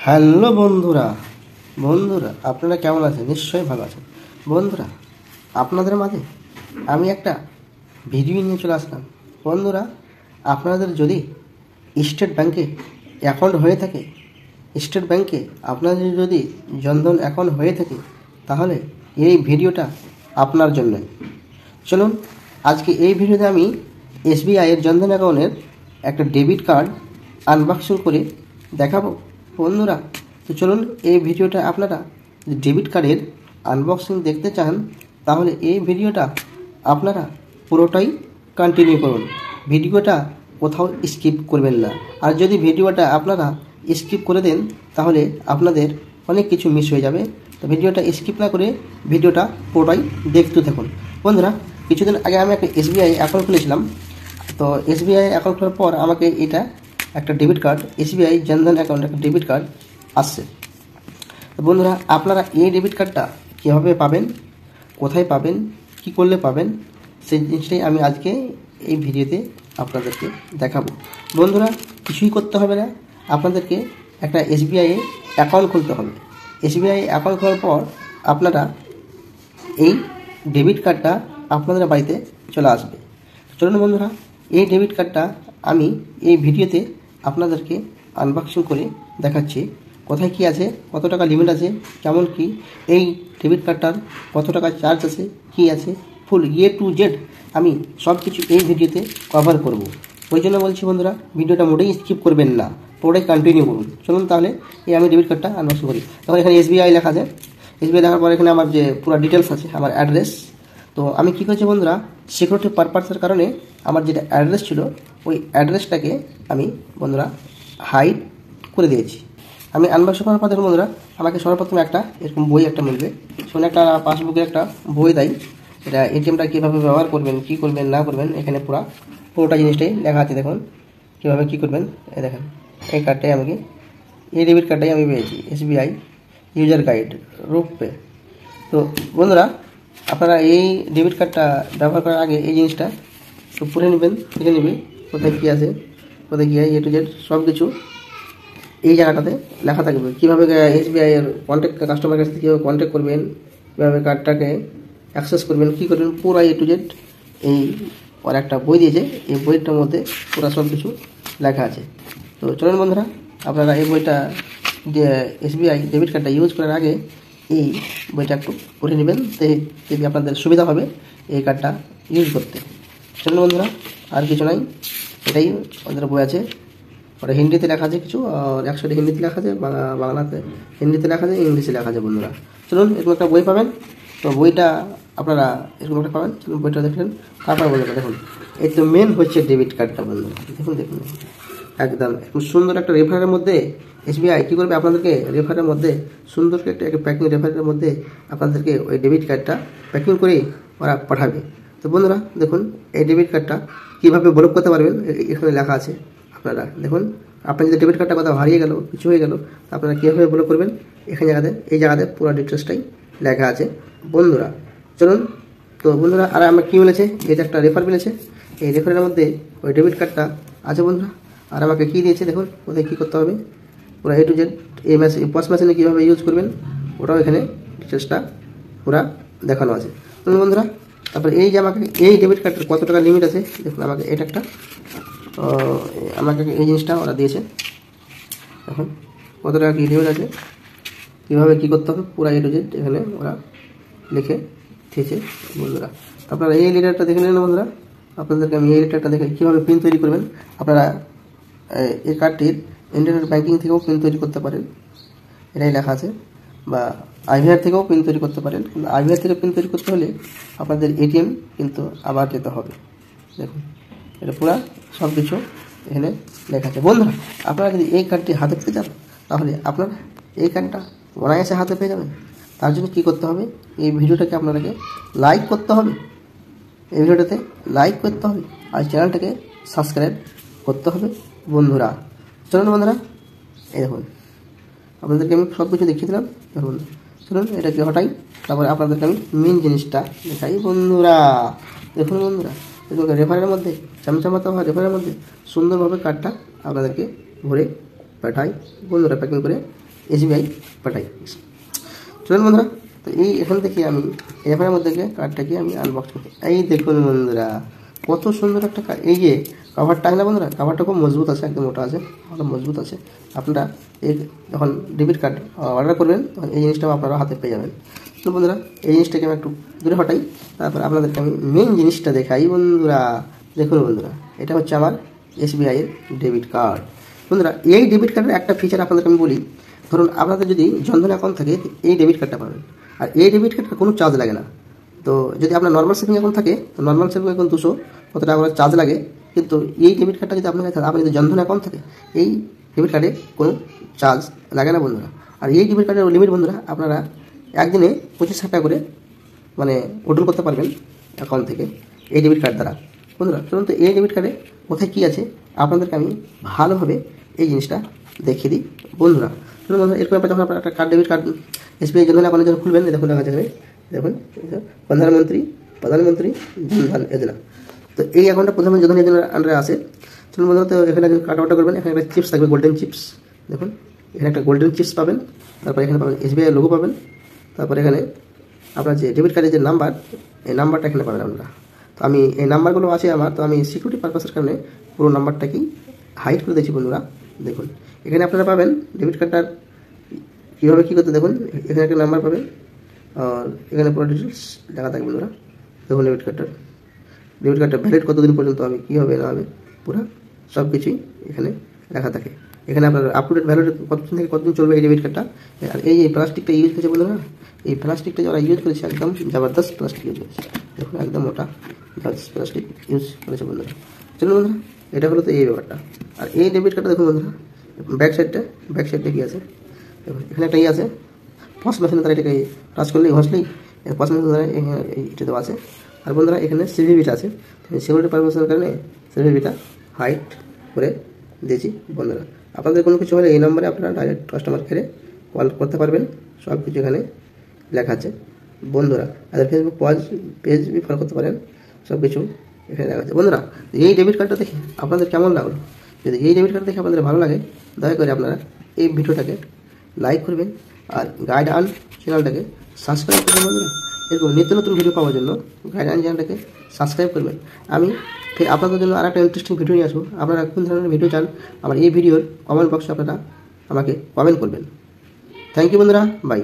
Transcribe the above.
Hello বন্ধুরা, আপনারা কেমন আছেন? নিশ্চয়ই ভালো আছেন। বন্ধুরা, আপনাদের মাঝে আমি একটা ভিডিও নিয়ে চলে আসলাম। বন্ধুরা, আপনাদের যদি স্টেট ব্যাংকে অ্যাকাউন্ট হয়ে থাকে, স্টেট ব্যাংকে আপনাদের যদি জনধন অ্যাকাউন্ট হয়ে থাকে, তাহলে এই ভিডিওটা আপনার জন্য। চলুন আজকে এই ভিডিওতে আমি এসবিআইয়ের জনধন অ্যাকাউন্টের একটা ডেবিট কার্ড আনবক্সিং করে দেখাবো। বন্ধুরা, তো চলুন এই ভিডিওটা আপনারা ডেবিট কার্ডের আনবক্সিং দেখতে চান, তাহলে এই ভিডিওটা আপনারা পুরোটাই কন্টিনিউ করুন। ভিডিওটা কোথাও স্কিপ করবেন না। আর যদি ভিডিওটা আপনারা স্কিপ করে দেন, তাহলে আপনাদের অনেক কিছু মিস হয়ে যাবে। তো ভিডিওটা স্কিপ না করে ভিডিওটা পুরোটাই দেখতে থাকুন। বন্ধুরা, কিছুদিন আগে আমি একটা এসবিআই অ্যাকাউন্ট খুলেছিলাম। তো এসবিআই অ্যাকাউন্ট খোলার পর আমাকে এটা একটা debit card, SBI Jan Dhan account একটা ডেবিট কার্ড আসছে। তো বন্ধুরা, আপনারা এই ডেবিট কার্ডটা কীভাবে পাবেন, কোথায় পাবেন, কি করলে পাবেন, সেই জিনিসটাই আমি আজকে এই ভিডিওতে আপনাদেরকে দেখাবো। বন্ধুরা, কিছুই করতে হবে না, আপনাদেরকে একটা এসবিআই অ্যাকাউন্ট খুলতে হবে। এসবিআই অ্যাকাউন্ট খোলার পর আপনারা এই ডেবিট কার্ডটা আপনাদের বাড়িতে চলে আসবে। চলুন বন্ধুরা, এই ডেবিট কার্ডটা আমি এই ভিডিওতে আপনাদেরকে আনবক্সিং করে দেখাচ্ছি। কোথায় কি আছে, কত টাকা লিমিট আছে, কেমন কি এই ডেবিট কার্ডটার কত টাকা চার্জ আছে, কি আছে, ফুল টু জেড আমি সব কিছু এই ভিডিওতে কভার করব। ওই জন্য বলছি বন্ধুরা, ভিডিওটা মোটেই স্কিপ করবেন না, পুরোটাই কন্টিনিউ করুন। চলুন তাহলে এই আমি ডেবিট কার্ডটা আনবক্সিং করি। তখন এখানে এসবিআই লেখা আছে। এসবিআই লেখার পর এখানে আমার যে পুরো ডিটেলস আছে, আমার অ্যাড্রেস। তো আমি কী করছি বন্ধুরা, সিকিউরিটি পারপাসের কারণে আমার যেটা অ্যাড্রেস ছিল, ওই অ্যাড্রেসটাকে আমি বন্ধুরা হাইড করে দিয়েছি। আমি আনবক্সিং করার পর দেখুন বন্ধুরা, আমাকে সর্বপ্রথম একটা এরকম বই একটা মিলবে। সেখানে একটা পাসবুকের একটা বই দেয়। এটা এটিএমটা কীভাবে ব্যবহার করবেন, কী করবেন না করবেন, এখানে পুরোটা জিনিসটাই লেখা আছে। দেখুন কীভাবে কী করবেন। এই দেখেন, এই কার্ডটাই আমাকে, এই ডেবিট কার্ডটাই আমি পেয়েছি, এসবিআই ইউজার গাইড রূপে। তো বন্ধুরা, আপনারা এই ডেবিট কার্ডটা ব্যবহার করার আগে এই জিনিসটা তো পড়ে নেবেন, লিখে নেবে কোথায় কী আছে, কোথায় কী হয়, টু জেড সব কিছু এই জায়গাটাতে লেখা থাকবে। কীভাবে এসবিআই এর কন্ট্যাক্ট, কাস্টমার কাছ থেকে কীভাবে কন্ট্যাক্ট করবেন, কীভাবে কার্ডটাকে অ্যাক্সেস করবেন, কী করবেন, পুরো টু জেড এই ওর একটা বই দিয়েছে। এই বইটার মধ্যে পুরো সব কিছু লেখা আছে। তো চলুন বন্ধুরা, আপনারা এই বইটা এসবিআই ডেবিট কার্ডটা ইউজ করার আগে এই বইটা একটু পড়ে নেবেন, যদি আপনাদের সুবিধা হবে এই কার্ডটা ইউজ করতে। চলুন বন্ধুরা, আর কিছু নাই, এটাই ওদের বই আছে। ওটা হিন্দিতে লেখা আছে কিছু, আর 100টা হিন্দিতে লেখা আছে, বাংলাতে হিন্দিতে লেখা আছে, ইংলিশে লেখা আছে। বন্ধুরা চলুন, এরকম একটা বই পাবেন। তো বইটা আপনারা এরকম একটা পাবেন। চলুন বইটা দেখলেন, তারপর বন্ধুরা দেখুন, এই তো মেন হচ্ছে ডেবিট কার্ডটা। বন্ধুরা দেখুন দেখুন, একদম সুন্দর একটা রেফারের মধ্যে এসবিআই কী করবে, আপনাদেরকে রেফারের মধ্যে সুন্দর একটা প্যাকিং রেফারের মধ্যে আপনাদেরকে ওই ডেবিট কার্ডটা প্যাকিং করে ওরা পাঠাবে। তো বন্ধুরা দেখুন, এই ডেবিট কার্ডটা কীভাবে ব্লক করতে পারবেন এখানে লেখা আছে। আপনারা দেখুন, আপনার যদি ডেবিট কার্ডটা কোথাও হারিয়ে গেল, কিছু হয়ে গেল, আপনারা কীভাবে ব্লক করবেন, এখানে এই জায়গাতে পুরো ডিটেলসটাই লেখা আছে। বন্ধুরা চলুন, তো বন্ধুরা আর আমার কী মিলেছে, এই যে একটা রেফার মিলেছে, এই রেফারের মধ্যে ওই ডেবিট কার্ডটা আছে বন্ধুরা। আর আমাকে কী দিয়েছে দেখুন, কোথায় কী করতে হবে, পুরো টু জেড এই পস মেশিনে কীভাবে ইউজ করবেন, ওটাও এখানে ডিটেলসটা পুরো দেখানো আছে। বন্ধুরা তারপরে এই যে আমাকে এই ডেবিট কার্ডের কত টাকা লিমিট আছে দেখুন, আমাকে এটা একটা আমাকে এই জিনিসটা ওরা দিয়েছে। এখন কত টাকা কী লিমিট আছে, কীভাবে কী করতে হবে, পুরো টু জেড এখানে ওরা লিখে দিয়েছে। বন্ধুরা আপনারা এই লেটারটা দেখে নেন। বন্ধুরা আপনাদেরকে আমি এই লেটারটা দেখে কীভাবে পিন তৈরি করবেন, আপনারা এই কার্ডটির ইন্টারনেট ব্যাঙ্কিং থেকেও পিন তৈরি করতে পারেন, এটাই লেখা আছে, বা আইভিআর থেকেও পিন তৈরি করতে পারেন। কিন্তু আইভিআর থেকে পিন তৈরি করতে হলে আপনাদের এটিএম কিন্তু আবার যেতে হবে। দেখুন এটা পুরো সব কিছু এখানে লেখা আছে। বন্ধুরা আপনারা যদি এই কার্ডটি হাতে পেতে চান, তাহলে আপনারা এই কার্ডটা অনায়াসে হাতে পেয়ে যাবেন। তার জন্য কী করতে হবে, এই ভিডিওটাকে আপনাদেরকে লাইক করতে হবে, এই ভিডিওটাতে লাইক করতে হবে, আর চ্যানেলটাকে সাবস্ক্রাইব করতে হবে। বন্ধুরা চলুন বন্ধুরা, এই দেখুন আপনাদেরকে আমি সব কিছু দেখিয়ে দিলাম। দেখুন চলুন এটাকে হটাই, তারপরে আপনাদেরকে আমি মেন জিনিসটা দেখাই। বন্ধুরা দেখুন, বন্ধুরা দেখুন রেফারের মধ্যে চামচামাতা হওয়া রেফারের মধ্যে সুন্দরভাবে কার্ডটা আপনাদেরকে ভরে পাঠাই। বন্ধুরা প্যাকিং করে SBI পাঠাই। চলুন বন্ধুরা, তো এই এখান থেকে আমি এখানের মধ্যে গিয়ে কার্ডটাকে আমি আনবক্স করি। এই দেখুন বন্ধুরা, কত সুন্দর একটা কার্ড। এই যে কভারটা না বন্ধুরা, কভারটা খুব মজবুত আছে, একদম মোটা আছে, অনেক মজবুত আছে। আপনারা এই যখন ডেবিট কার্ড অর্ডার করবেন তখন এই জিনিসটাও আপনারা হাতে পেয়ে যাবেন। তো বন্ধুরা, এই জিনিসটাকে আমি একটু দূরে হটাই, তারপর আপনাদেরকে আমি মেন জিনিসটা দেখাই। বন্ধুরা দেখুন বন্ধুরা, এটা হচ্ছে আমার SBI এর ডেবিট কার্ড। বন্ধুরা, এই ডেবিট কার্ডের একটা ফিচার আপনাদেরকে আমি বলি। ধরুন আপনাদের যদি জনধন অ্যাকাউন্ট থাকে, এই ডেবিট কার্ডটা পাবেন, আর এই ডেবিট কার্ডটা কোনো চার্জ লাগে না। তো যদি আপনার নর্মাল সেভিং অ্যাকাউন্ট থাকে, তো নর্মাল সেভিং অ্যাকাউন্ট 200 কত টাকা করে চার্জ লাগে। কিন্তু এই ডেবিট কার্ডটা যদি আপনার কাছে থাকে, আপনার যদি জনধন অ্যাকাউন্ট থাকে, এই ডেবিট কার্ডে কোনো চার্জ লাগে না বন্ধুরা। আর এই ডেবিট কার্ডের লিমিট বন্ধুরা, আপনারা একদিনে 25,000 টাকা করে মানে উইথড্র করতে পারবেন অ্যাকাউন্ট থেকে এই ডেবিট কার্ড দ্বারা। বন্ধুরা চলুন, তো এই ডেবিট কার্ডে কোথায় কী আছে আপনাদেরকে আমি ভালোভাবে এই জিনিসটা দেখিয়ে দিই। বন্ধুরা চলুন বন্ধুরা, এরকম ব্যাপার যখন আপনার একটা card debit card SBI Jan Dhan অ্যাকাউন্টে যখন খুলবেন, দেখুন দেখা যাবে, দেখুন প্রধানমন্ত্রী জনধন যোজনা। তো এই অ্যাকাউন্টটা প্রধানমন্ত্রী জনধন যোজনার আন্ডারে আসে। চলুন বন্ধুরা, তো এখানে কার্ড অর্ডার করবেন, এখানে একটা চিপস থাকবে, গোল্ডেন চিপস। দেখুন এখানে একটা গোল্ডেন চিপস পাবেন, তারপর এখানে পাবেন SBI লোগো পাবেন, তারপর এখানে আপনার যে ডেবিট কার্ডের যে নাম্বার, এই নাম্বারটা এখানে পাবেন আপনারা। তো আমি এই নাম্বারগুলো আছে আমার, তো আমি সিকিউরিটি পারপাসের কারণে পুরো নাম্বারটাকেই হাইড করে দিয়েছি বন্ধুরা। দেখুন এখানে আপনারা পাবেন ডেবিট কার্ডটার কীভাবে কী করতে। দেখুন এখানে একটা নাম্বার পাবেন, আর এখানে পুরো ডিটেলস লেখা থাকবে বন্ধুরা। দেখুন ডেবিট কার্ডটা ভ্যালিড কতদিন পর্যন্ত হবে, কী হবে না হবে, পুরো সব কিছুই এখানে লেখা থাকে। এখানে আপনার আপ টু ডেট ভ্যালিড কতদিন থেকে কতদিন চলবে এই ডেবিট কার্ডটা। আর এই যে প্লাস্টিকটা ইউজ করেছে বন্ধুরা, এই প্লাস্টিকটা যারা ইউজ করেছে একদম জবরদস্ত প্লাস্টিক ইউজ করেছে। দেখুন একদম মোটা প্লাস্টিক ইউজ করেছে বন্ধুরা। চলুন বন্ধুরা, এটা হলো তো এই ব্যাপারটা। আর এই ডেবিট কার্ডটা দেখুন বন্ধুরা, ব্যাক সাইডটা কী আছে, দেখুন এখানে একটা আছে পস মেশিনে, তারা এটাকে টাচ করলেই ঘষলেই পস মেশিন দ্বারা এটা দেওয়া আছে। আর বন্ধুরা এখানে সিভিভিটা আছে, সিকিউরিটি পারপাসের কারণে সিভিভিটা হাইড করে দিয়েছি বন্ধুরা। আপনাদের কোনো কিছু হলে এই নম্বরে আপনারা ডাইরেক্ট কাস্টমার কেয়ারে কল করতে পারবেন, সব কিছু এখানে লেখা আছে বন্ধুরা। আর ফেসবুক পেজ ফলো করতে পারেন, সব কিছু এখানে লেখা আছে বন্ধুরা। এই ডেবিট কার্ডটা দেখে আপনাদের কেমন লাগলো? যদি এই ডেবিট কার্ড দেখে আপনাদের ভালো লাগে, দয়া করে আপনারা এই ভিডিওটাকে লাইক করবেন আর গাইড আন চ্যানেলটাকে সাবস্ক্রাইব করবেন বন্ধুরা। এরকম নিত্য নতুন ভিডিও পাওয়ার জন্য গাইড আন চ্যানেলটাকে সাবস্ক্রাইব করবেন। আমি ফের আপনাদের জন্য আর একটা ইন্টারেস্টিং ভিডিও নিয়ে আসবো। আপনারা কোন ধরনের ভিডিও চান আমার এই ভিডিওর কমেন্ট বক্সে আপনারা আমাকে কমেন্ট করবেন। থ্যাংক ইউ বন্ধুরা, বাই।